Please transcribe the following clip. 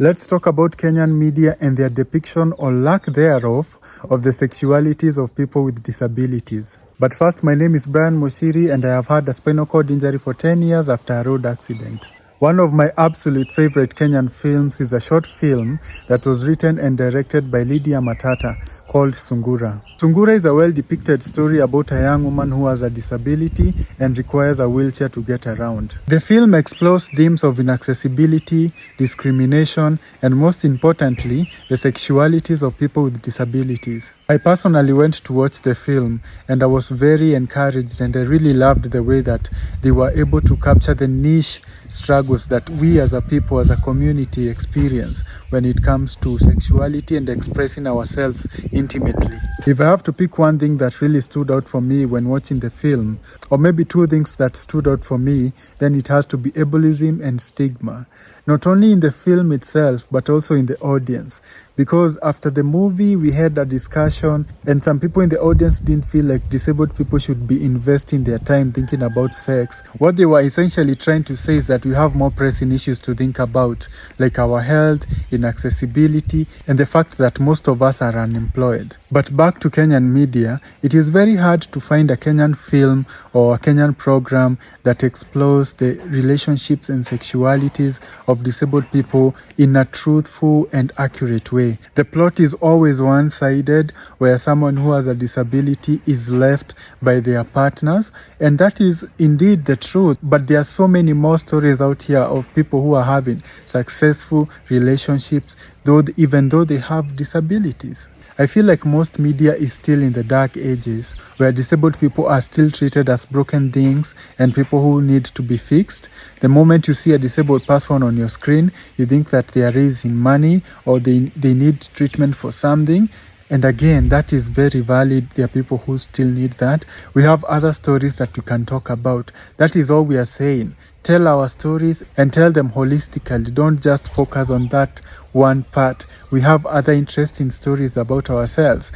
Let's talk about Kenyan media and their depiction or lack thereof of the sexualities of people with disabilities. But first, my name is Brian Muchiri and I have had a spinal cord injury for 10 years after a road accident. One of my absolute favorite Kenyan films is a short film that was written and directed by Lydia Matata called Sungura. Sungura is a well-depicted story about a young woman who has a disability and requires a wheelchair to get around. The film explores themes of inaccessibility, discrimination, and most importantly, the sexualities of people with disabilities. I personally went to watch the film and I was very encouraged, and I really loved the way that they were able to capture the niche struggles that we as a people, as a community experience when it comes to sexuality and expressing ourselves intimately. If I have to pick one thing that really stood out for me when watching the film, or maybe two things that stood out for me, then it has to be ableism and stigma. Not only in the film itself, but also in the audience. Because after the movie, we had a discussion and some people in the audience didn't feel like disabled people should be investing their time thinking about sex. What they were essentially trying to say is that we have more pressing issues to think about, like our health, inaccessibility, and the fact that most of us are unemployed. But back to Kenyan media, it is very hard to find a Kenyan film or a Kenyan program that explores the relationships and sexualities of disabled people in a truthful and accurate way. The plot is always one-sided, where someone who has a disability is left by their partners, and that is indeed the truth. But there are so many more stories out here of people who are having successful relationships, even though they have disabilities. I feel like most media is still in the dark ages, where disabled people are still treated as broken things and people who need to be fixed. The moment you see a disabled person on your screen, you think that they are raising money or they need treatment for something. And again, that is very valid. There are people who still need that. We have other stories that we can talk about. That is all we are saying. Tell our stories and tell them holistically. Don't just focus on that one part. We have other interesting stories about ourselves.